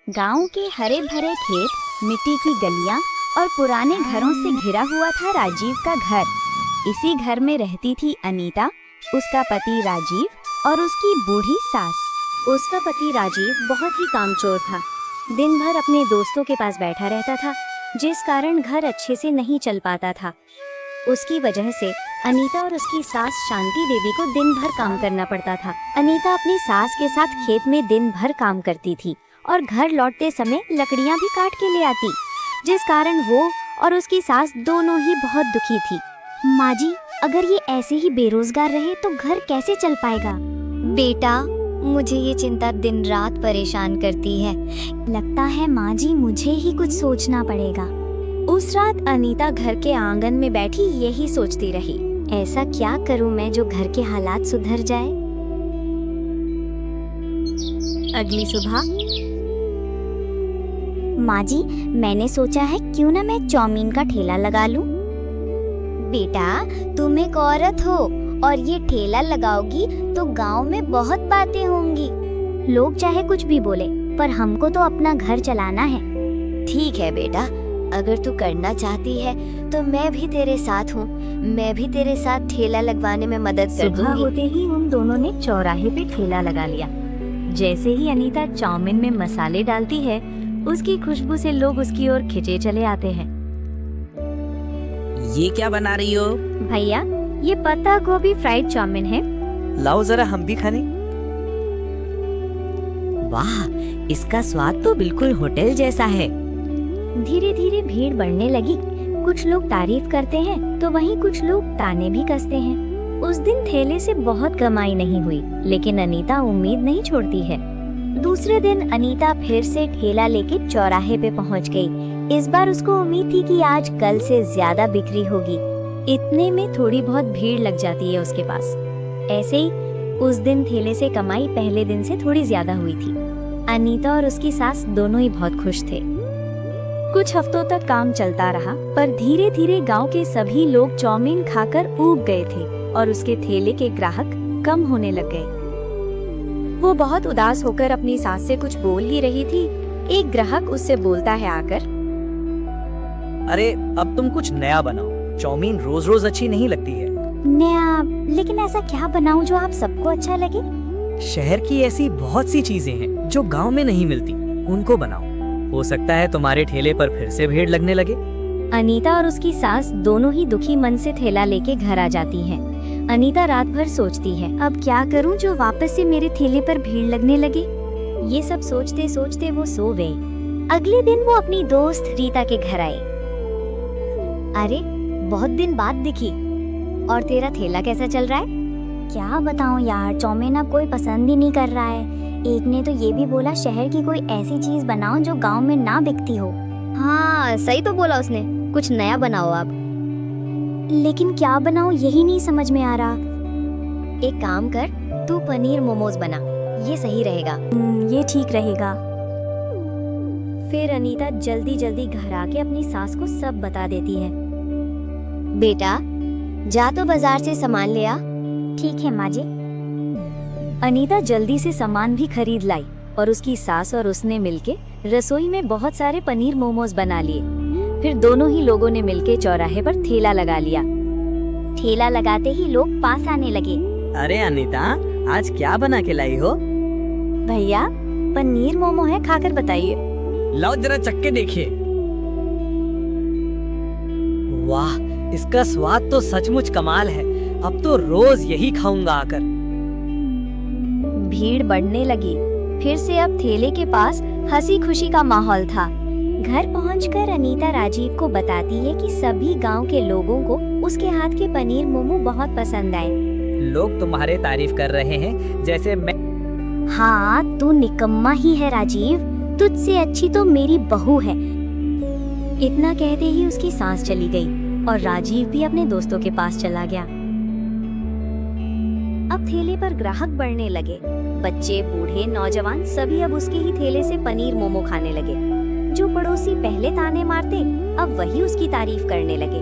गांव के हरे भरे खेत, मिट्टी की गलियां और पुराने घरों से घिरा हुआ था राजीव का घर। इसी घर में रहती थी अनीता, उसका पति राजीव और उसकी बूढ़ी सास। उसका पति राजीव बहुत ही कामचोर था। दिन भर अपने दोस्तों के पास बैठा रहता था, जिस कारण घर अच्छे से नहीं चल पाता था। उसकी वजह से अनीता और उसकी सास शांति देवी को दिन भर काम करना पड़ता था। अनीता अपनी सास के साथ खेत में दिन भर काम करती थी और घर लौटते समय लकड़ियां भी काट के ले आती, जिस कारण वो और उसकी सास दोनों ही बहुत दुखी थी। माँ जी, अगर ये ऐसे ही बेरोजगार रहे तो घर कैसे चल पाएगा? बेटा, मुझे ये चिंता दिन रात परेशान करती है। लगता है माँ जी, मुझे ही कुछ सोचना पड़ेगा। उस रात अनीता घर के आंगन में बैठी यही सोचती रही, ऐसा क्या करूं मैं जो घर के हालात सुधर जाए। अगली सुबह, माँ जी, मैंने सोचा है क्यों ना मैं चाउमीन का ठेला लगा लूं। बेटा, तुम एक औरत हो और ये ठेला लगाओगी तो गांव में बहुत बातें होंगी। लोग चाहे कुछ भी बोले, पर हमको तो अपना घर चलाना है। ठीक है बेटा, अगर तू करना चाहती है तो मैं भी तेरे साथ हूँ। मैं भी तेरे साथ ठेला लगवाने में मदद कर दूंगी। सुबह होते ही उन दोनों ने चौराहे पे ठेला लगा लिया। जैसे ही अनीता चाउमीन में मसाले डालती है, उसकी खुशबू से लोग उसकी ओर खिंचे चले आते हैं। ये क्या बना रही हो? भैया, ये पत्ता गोभी फ्राइड चाउमीन है। लाओ जरा हम भी खाने। वाह, इसका स्वाद तो बिल्कुल होटल जैसा है। धीरे धीरे भीड़ बढ़ने लगी। कुछ लोग तारीफ करते हैं तो वहीं कुछ लोग ताने भी कसते हैं। उस दिन ठेले से बहुत कमाई नहीं हुई, लेकिन अनीता उम्मीद नहीं छोड़ती है। दूसरे दिन अनीता फिर से ठेला लेके चौराहे पे पहुंच गई। इस बार उसको उम्मीद थी कि आज कल से ज्यादा बिक्री होगी। इतने में थोड़ी बहुत भीड़ लग जाती है उसके पास। ऐसे ही उस दिन ठेले से कमाई पहले दिन से थोड़ी ज्यादा हुई थी। अनीता और उसकी सास दोनों ही बहुत खुश थे। कुछ हफ्तों तक काम चलता रहा, पर धीरे धीरे गांव के सभी लोग चाउमीन खाकर ऊब गए थे और उसके ठेले के ग्राहक कम होने लग गए। वो बहुत उदास होकर अपनी सास से कुछ बोल ही रही थी। एक ग्राहक उससे बोलता है आकर, अरे अब तुम कुछ नया बनाओ, चाउमीन रोज रोज अच्छी नहीं लगती है। नया? लेकिन ऐसा क्या बनाऊं जो आप सबको अच्छा लगे? शहर की ऐसी बहुत सी चीजें हैं जो गांव में नहीं मिलती, उनको बनाओ। हो सकता है तुम्हारे ठेले पर फिर से भीड़ लगने लगे। अनीता और उसकी सास दोनों ही दुखी मन से ठेला लेके घर आ जाती हैं। अनीता रात भर सोचती है, अब क्या करूं जो वापस से मेरे ठेले पर भीड़ लगने लगे। ये सब सोचते सोचते वो सो गई। अगले दिन वो अपनी दोस्त रीता के घर आई। अरे, बहुत दिन बाद दिखी। और तेरा ठेला कैसा चल रहा है? क्या बताऊं यार, चाउमीन अब कोई पसंद ही नहीं कर रहा है। एक ने तो ये भी बोला शहर की कोई ऐसी चीज बनाओ जो गांव में ना बिकती हो। हाँ, सही तो बोला उसने, कुछ नया बनाओ आप। लेकिन क्या बनाऊं यही नहीं समझ में आ रहा। एक काम कर, तू पनीर मोमोज बना, ये सही रहेगा। ये ठीक रहेगा। फिर अनीता जल्दी जल्दी घर आके अपनी सास को सब बता देती है। बेटा, जा तो बाजार से सामान ले आ। ठीक है माँ जी। अनीता जल्दी से सामान भी खरीद लाई और उसकी सास और उसने मिलके रसोई में बहुत सारे पनीर मोमोज बना लिए। फिर दोनों ही लोगों ने मिलके चौराहे पर ठेला लगा लिया। ठेला लगाते ही लोग पास आने लगे। अरे अनीता, आज क्या बना के लाई हो? भैया, पनीर मोमो है, खाकर बताइए। लाओ जरा चक्के देखिए। वाह, इसका स्वाद तो सचमुच कमाल है। अब तो रोज यही खाऊंगा आकर। भीड़ बढ़ने लगी। फिर से अब ठेले के पास हंसी खुशी का माहौल था। घर पहुंचकर अनीता राजीव को बताती है कि सभी गांव के लोगों को उसके हाथ के पनीर मोमो बहुत पसंद आए। लोग तुम्हारे तारीफ कर रहे हैं जैसे मैं। हाँ, तू निकम्मा ही है राजीव, तुझसे अच्छी तो मेरी बहू है। इतना कहते ही उसकी सांस चली गई और राजीव भी अपने दोस्तों के पास चला गया। अब ठेले पर ग्राहक बढ़ने लगे। बच्चे, बूढ़े, नौजवान सभी अब उसके ही ठेले से पनीर मोमो खाने लगे। जो पड़ोसी पहले ताने मारते, अब वही उसकी तारीफ करने लगे।